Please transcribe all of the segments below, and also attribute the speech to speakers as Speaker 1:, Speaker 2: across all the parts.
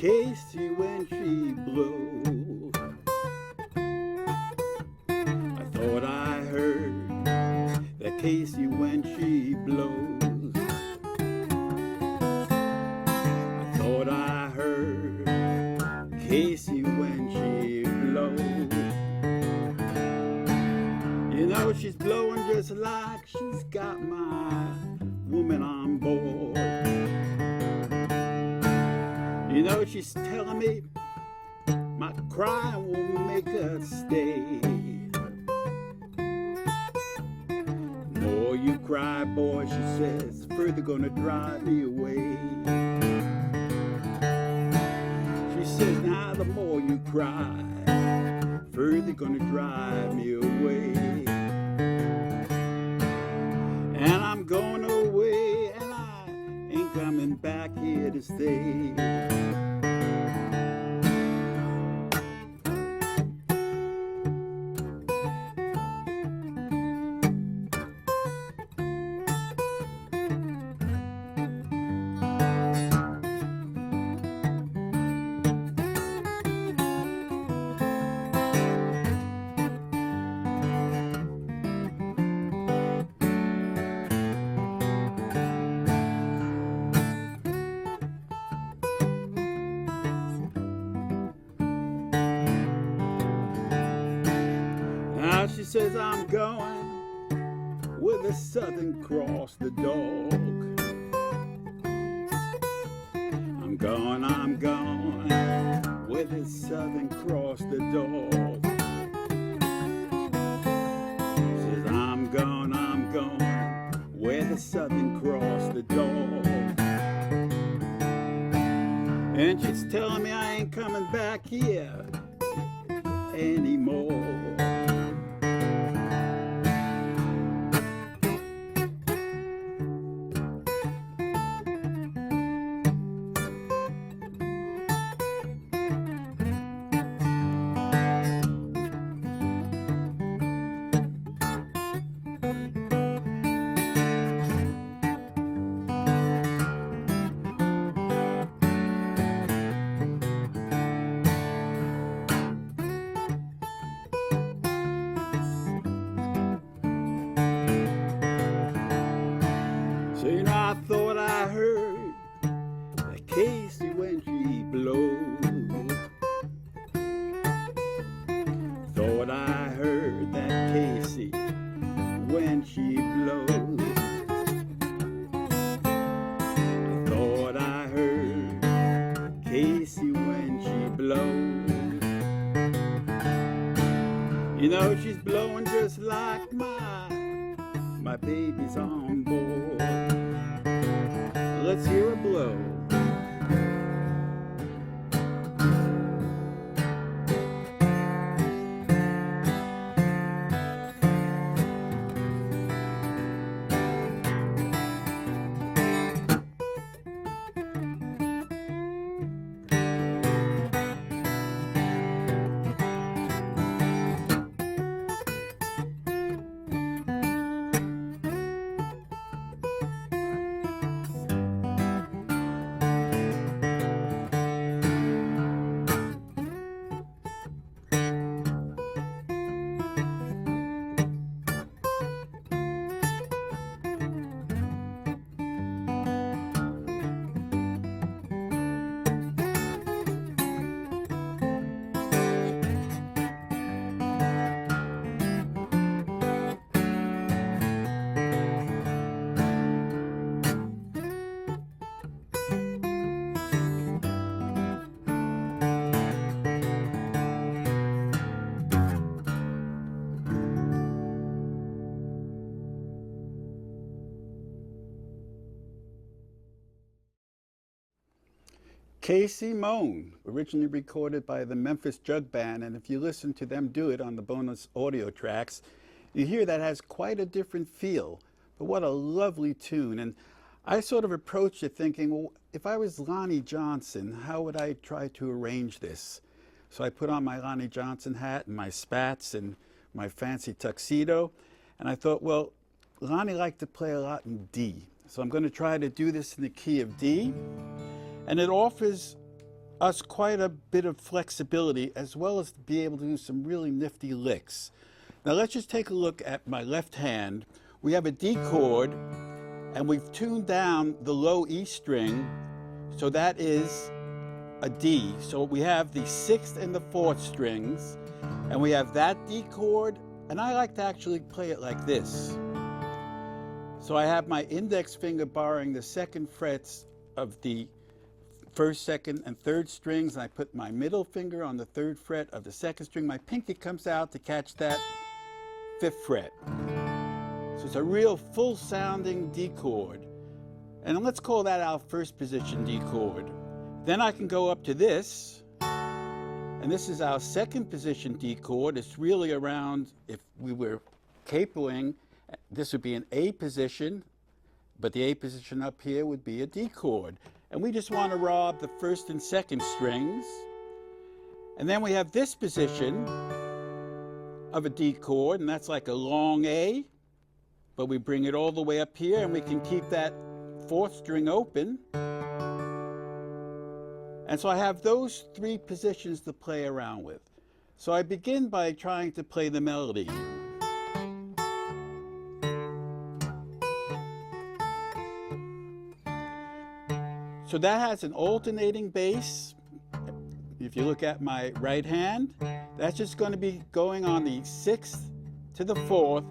Speaker 1: Casey when she blows. I thought I heard that Casey when she blows. I thought I heard Casey when she blows. You know she's blowing just like she's got my woman on board. You know she's telling me my cry will make her stay. More you cry, boy, she says, further gonna drive me away. She says, now the more you cry, further gonna drive me away. And I'm going away, and I ain't coming back here to stay. She says I'm going with a Southern Cross the dog. I'm going with a Southern Cross the dog. Says I'm going with a Southern Cross the dog. And she's telling me I ain't coming back here anymore. So you know I thought I heard that Casey when she blows. Thought I heard that Casey when she blows. I thought I heard Casey when she blows. You know she's blowing just like my baby's on board. Let's hear her blow. Casey Moan, originally recorded by the Memphis Jug Band, and if you listen to them do it on the bonus audio tracks, you hear that has quite a different feel. But what a lovely tune. And I sort of approached it thinking, well, if I was Lonnie Johnson, how would I try to arrange this? So I put on my Lonnie Johnson hat and my spats and my fancy tuxedo, and I thought, well, Lonnie liked to play a lot in D. So I'm going to try to do this in the key of D. And it offers us quite a bit of flexibility as well as to be able to do some really nifty licks. Now let's just take a look at my left hand. We have a D chord and we've tuned down the low E string, so that is a D. So we have the 6th and the 4th strings, and we have that D chord, and I like to actually play it like this. So I have my index finger borrowing the 2nd frets of the 1st, 2nd, and 3rd strings, and I put my middle finger on the 3rd fret of the 2nd string. My pinky comes out to catch that 5th fret. So it's a real full sounding D chord. And let's call that our 1st position D chord. Then I can go up to this, and this is our 2nd position D chord. It's really around, if we were capoing, this would be an A position, but the A position up here would be a D chord. And we just want to rob the 1st and 2nd strings. And then we have this position of a D chord, and that's like a long A, but we bring it all the way up here, and we can keep that 4th string open. And so I have those 3 positions to play around with. So I begin by trying to play the melody. So that has an alternating bass. If you look at my right hand, that's just going to be going on the 6th to the 4th.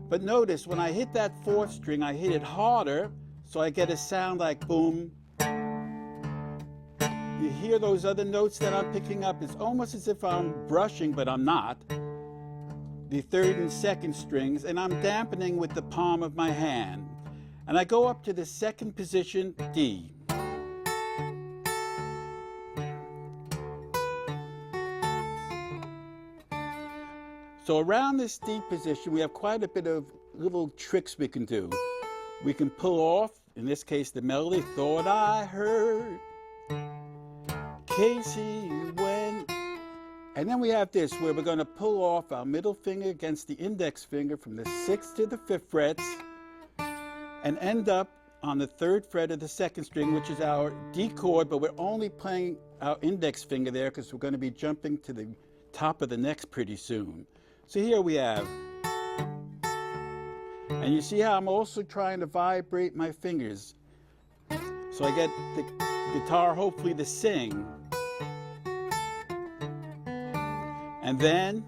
Speaker 1: But notice when I hit that 4th string, I hit it harder, so I get a sound like boom. You hear those other notes that I'm picking up? It's almost as if I'm brushing, but I'm not. The 3rd and 2nd strings, and I'm dampening with the palm of my hand. And I go up to the 2nd position, D. So around this D position, we have quite a bit of little tricks we can do. We can pull off, in this case, the melody, thought I heard Casey when. And then we have this, where we're going to pull off our middle finger against the index finger from the 6th to the 5th frets and end up on the 3rd fret of the 2nd string, which is our D chord, but we're only playing our index finger there because we're going to be jumping to the top of the next pretty soon. So here we have, and you see how I'm also trying to vibrate my fingers. So I get the guitar hopefully to sing. And then,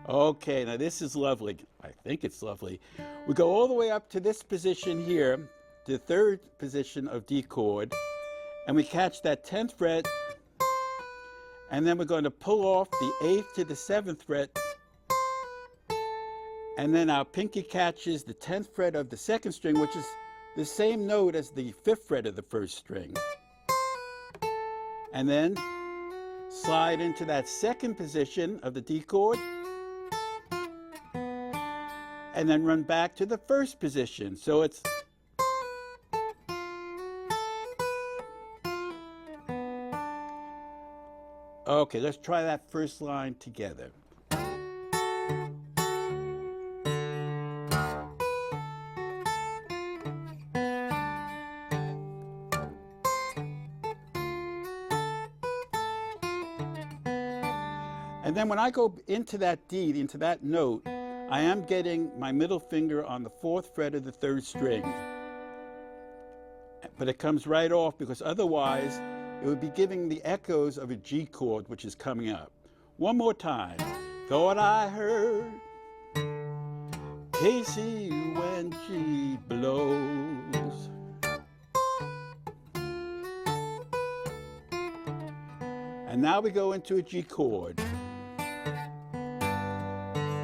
Speaker 1: okay, now this is lovely. I think it's lovely. We go all the way up to this position here, the 3rd position of D chord, and we catch that 10th fret, and then we're going to pull off the 8th to the 7th fret, and then our pinky catches the 10th fret of the 2nd string, which is the same note as the 5th fret of the 1st string. And then slide into that 2nd position of the D chord, and then run back to the 1st position. So it's okay, let's try that first line together. And then when I go into that D, into that note, I am getting my middle finger on the 4th fret of the 3rd string. But it comes right off because otherwise it would be giving the echoes of a G chord, which is coming up. One more time. Thought I heard Casey when she blows. And now we go into a G chord.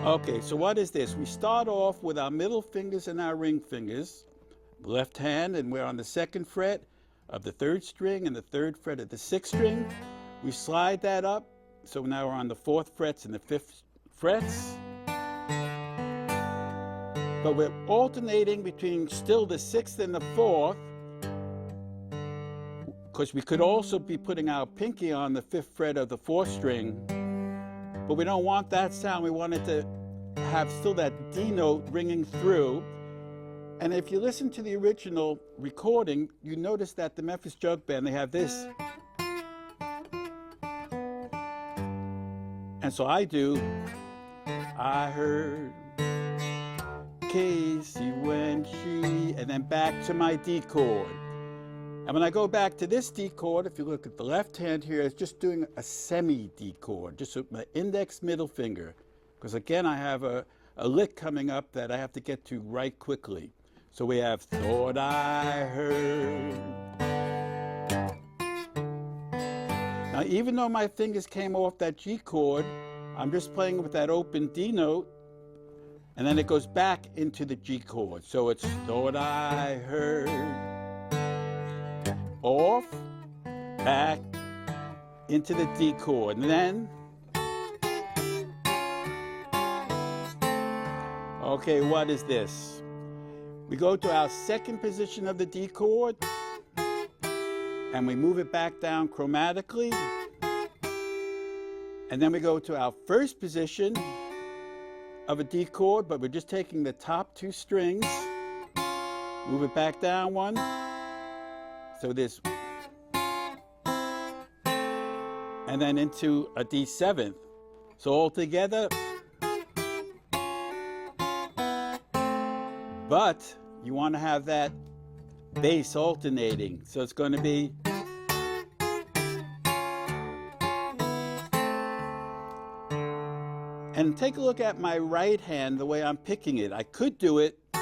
Speaker 1: Okay, so what is this? We start off with our middle fingers and our ring fingers, left hand, and we're on the 2nd fret of the 3rd string and the 3rd fret of the 6th string. We slide that up, so now we're on the 4th frets and the 5th frets. But we're alternating between still the 6th and the 4th, because we could also be putting our pinky on the 5th fret of the 4th string, but we don't want that sound. We want it to have still that D note ringing through. And if you listen to the original recording, you notice that the Memphis Jug Band, they have this. And so I do, I heard Casey when she, and then back to my D chord. And when I go back to this D chord, if you look at the left hand here, it's just doing a semi D chord, just with my index middle finger. Because again, I have a lick coming up that I have to get to right quickly. So we have thought I heard. Now, even though my fingers came off that G chord, I'm just playing with that open D note, and then it goes back into the G chord. So it's thought I heard, off, back, into the D chord, and then, okay, what is this? We go to our second position of the D chord, and we move it back down chromatically. And then we go to our first position of a D chord, but we're just taking the top two strings, move it back down one. So this, and then into a D7th. So all together, but you want to have that bass alternating. So it's going to be, and take a look at my right hand, the way I'm picking it. I could do it, but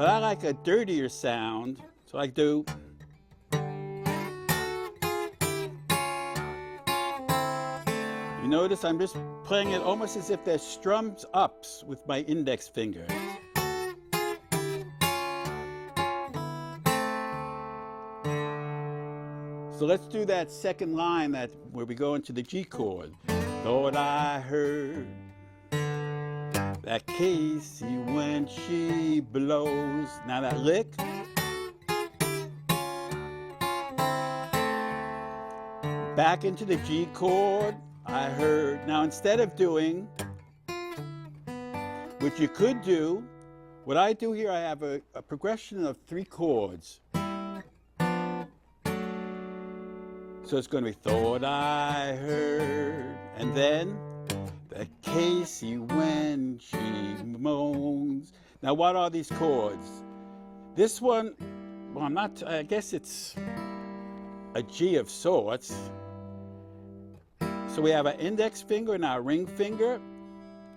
Speaker 1: I like a dirtier sound, so I do. You notice I'm just playing it almost as if they're strums ups with my index finger. So let's do that second line where we go into the G chord. Thought I heard that Casey when she blows. Now that lick. Back into the G chord, I heard. Now instead of doing, which you could do, what I do here, I have a progression of 3 chords. So it's going to be thought I heard, and then that Casey when she moans. Now what are these chords? This one, well, I guess it's a G of sorts. So we have our index finger and our ring finger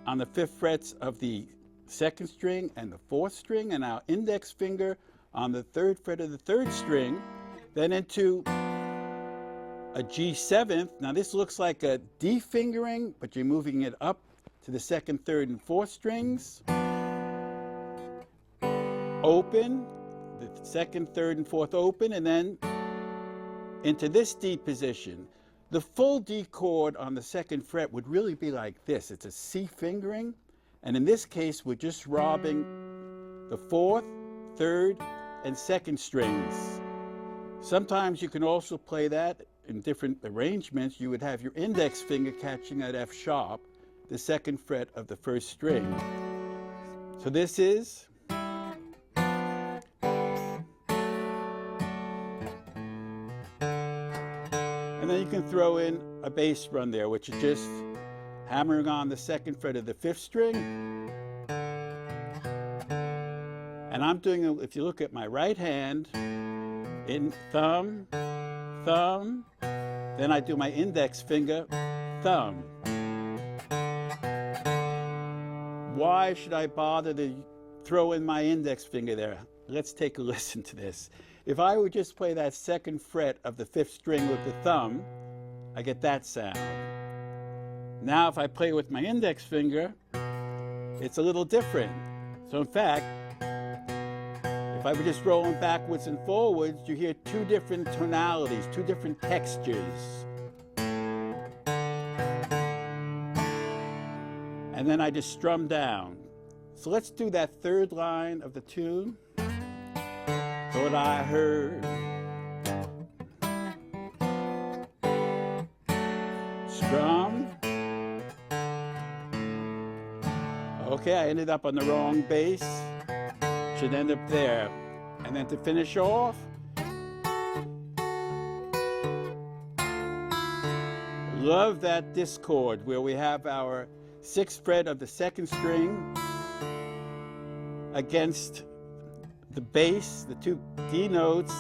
Speaker 1: on the 5th frets of the 2nd string and the 4th string, and our index finger on the 3rd fret of the 3rd string, then into a G7th. Now this looks like a D fingering, but you're moving it up to the 2nd, 3rd, and 4th strings. Open, the 2nd, 3rd, and 4th open, and then into this D position. The full D chord on the 2nd fret would really be like this. It's a C fingering, and in this case we're just robbing the 4th, 3rd, and 2nd strings. Sometimes you can also play that in different arrangements. You would have your index finger catching at F sharp, the 2nd fret of the 1st string. So this is, and then you can throw in a bass run there, which is just hammering on the 2nd fret of the 5th string. And I'm doing, if you look at my right hand, in thumb, thumb, then I do my index finger, thumb. Why should I bother to throw in my index finger there? Let's take a listen to this. If I would just play that 2nd fret of the 5th string with the thumb, I get that sound. Now if I play with my index finger, it's a little different. So in fact, if I were just rolling backwards and forwards, you hear 2 different tonalities, 2 different textures. And then I just strum down. So let's do that 3rd line of the tune. Thought I heard. Strum. Okay, I ended up on the wrong bass. Should end up there. And then to finish off, love that discord where we have our 6th fret of the 2nd string against the bass, the 2 D notes,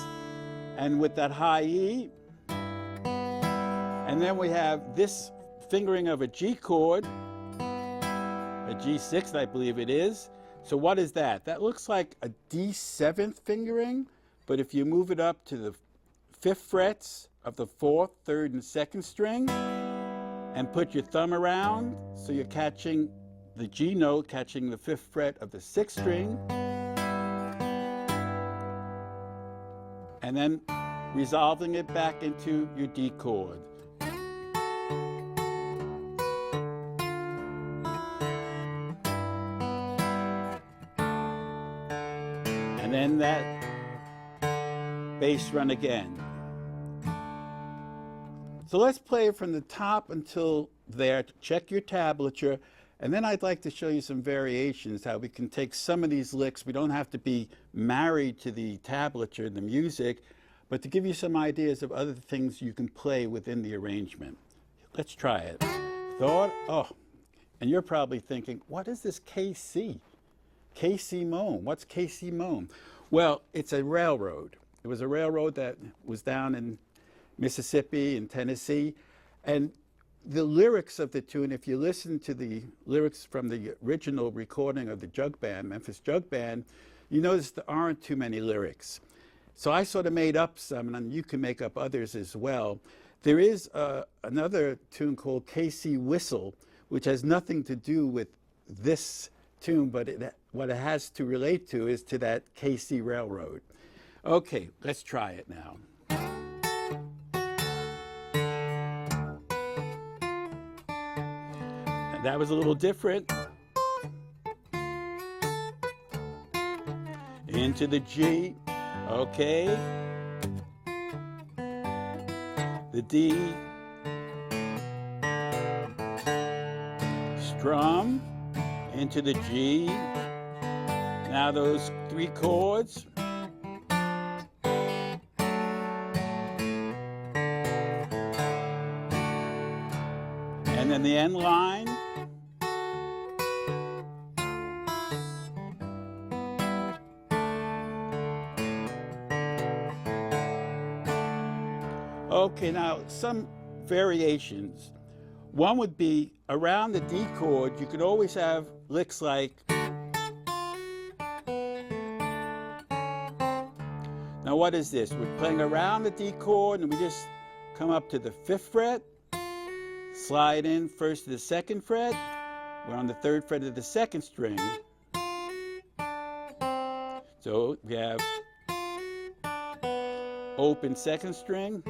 Speaker 1: and with that high E. And then we have this fingering of a G chord, a G6, I believe it is. So what is that? That looks like a D7th fingering, but if you move it up to the 5th frets of the 4th, 3rd, and 2nd string, and put your thumb around, so you're catching the G note, catching the 5th fret of the 6th string, and then resolving it back into your D chord. And then that bass run again. So let's play from the top until there to check your tablature, and then I'd like to show you some variations, how we can take some of these licks. We don't have to be married to the tablature, the music, but to give you some ideas of other things you can play within the arrangement. Let's try it. Oh, and you're probably thinking, what is this KC? KC Moan. What's KC Moan? Well, it's a railroad. It was a railroad that was down in Mississippi and Tennessee, and the lyrics of the tune, if you listen to the lyrics from the original recording of the jug band, Memphis Jug Band, you notice there aren't too many lyrics. So I sort of made up some, and you can make up others as well. There is another tune called KC Whistle, which has nothing to do with this tune, but what it has to relate to is to that KC Railroad. Okay, let's try it now. And that was a little different. Into the G, okay. The D, strum, into the G. Now those 3 chords. And then the end line. Okay, now some variations. One would be around the D chord, you could always have licks like. Now what is this? We're playing around the D chord and we just come up to the 5th fret, slide in first to the 2nd fret, we're on the 3rd fret of the 2nd string. So we have open 2nd string,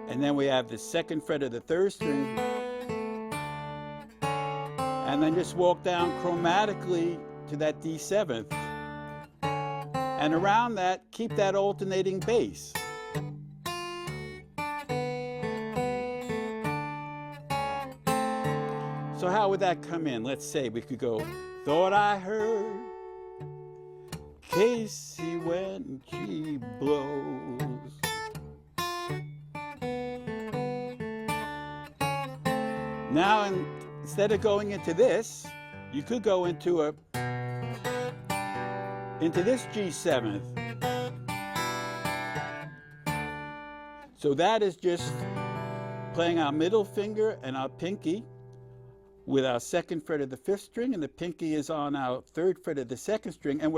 Speaker 1: and then we have the 2nd fret of the 3rd string, and then just walk down chromatically to that D7th, and around that keep that alternating bass. So how would that come in? Let's say we could go, thought I heard Casey when G blows. Now, instead of going into this, you could go into this G7th. So that is just playing our middle finger and our pinky with our 2nd fret of the 5th string, and the pinky is on our 3rd fret of the 2nd string, and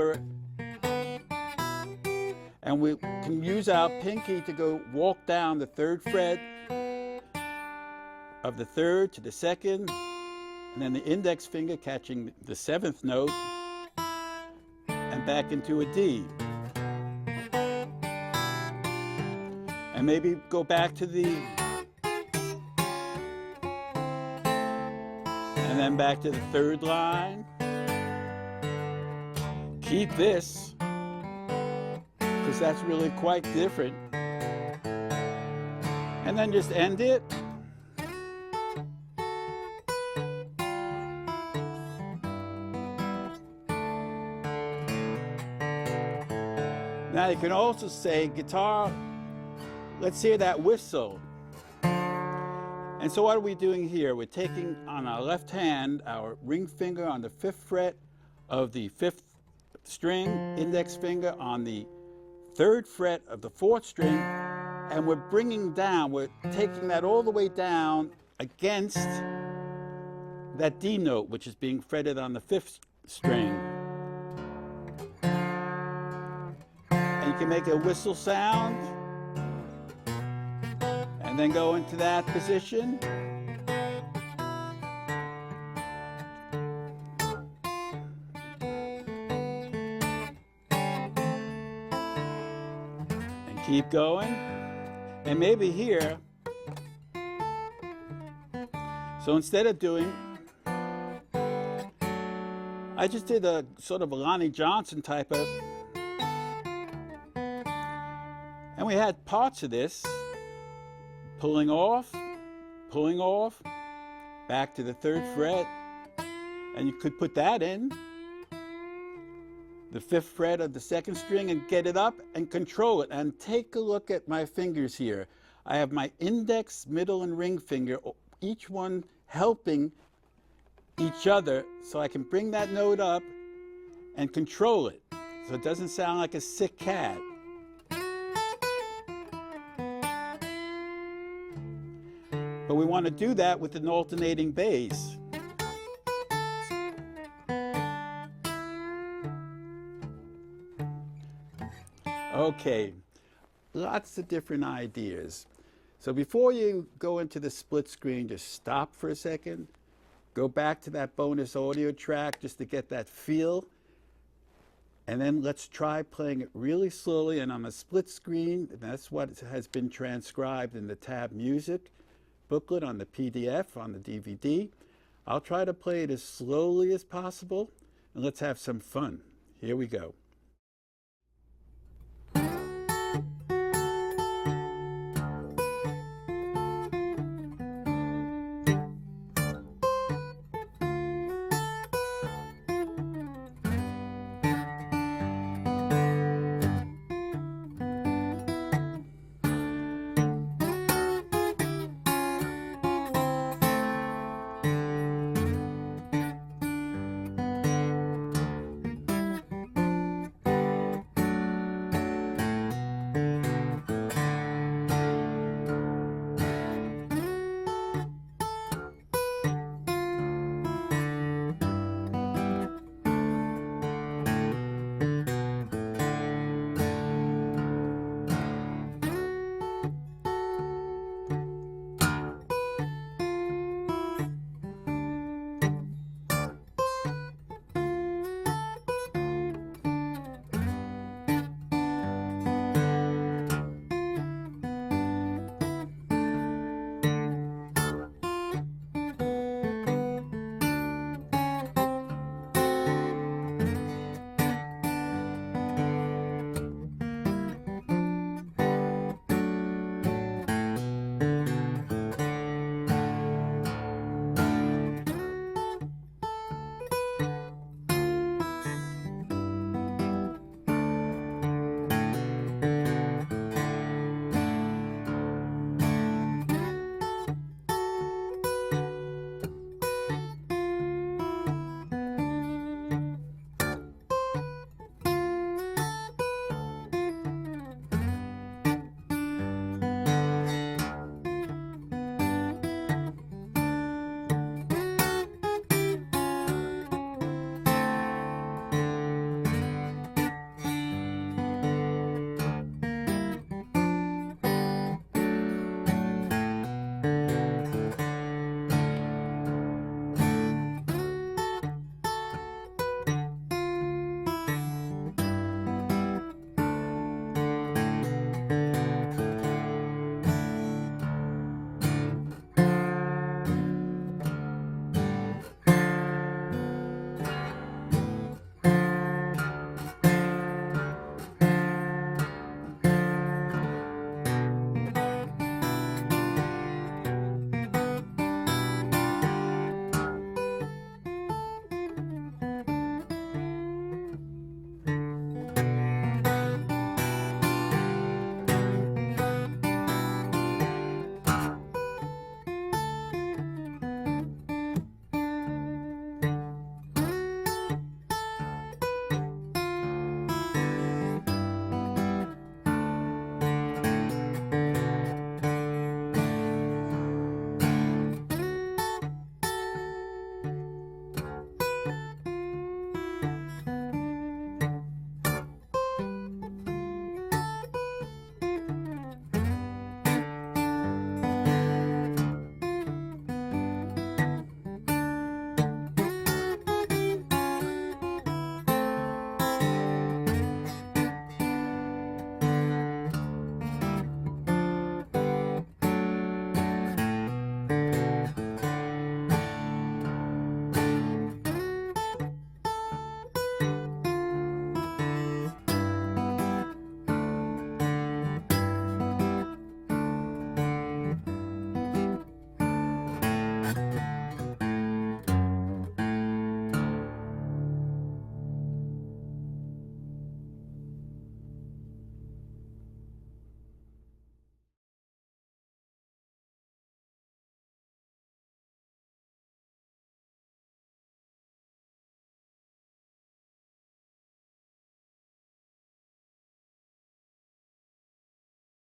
Speaker 1: we can use our pinky to go walk down the 3rd fret of the 3rd to the 2nd, and then the index finger catching the 7th note and back into a D. And maybe go back to the, and then back to the 3rd line. Keep this, because that's really quite different. And then just end it. Now you can also say, guitar, let's hear that whistle. And so what are we doing here? We're taking on our left hand, our ring finger on the 5th fret of the 5th string, index finger on the 3rd fret of the 4th string, and we're bringing down, we're taking that all the way down against that D note, which is being fretted on the 5th string. And you can make a whistle sound, and then go into that position. And keep going. And maybe here, so instead of doing, I just did a sort of a Lonnie Johnson type of, and we had parts of this, pulling off, back to the 3rd fret, and you could put that in the 5th fret of the 2nd string and get it up and control it. And take a look at my fingers here. I have my index, middle, and ring finger, each one helping each other, so I can bring that note up and control it, so it doesn't sound like a sick cat. But we want to do that with an alternating bass. Okay, lots of different ideas. So before you go into the split screen, just stop for a second, go back to that bonus audio track just to get that feel, and then let's try playing it really slowly and on a split screen. That's what has been transcribed in the tab music booklet on the PDF, on the DVD. I'll try to play it as slowly as possible, and let's have some fun. Here we go.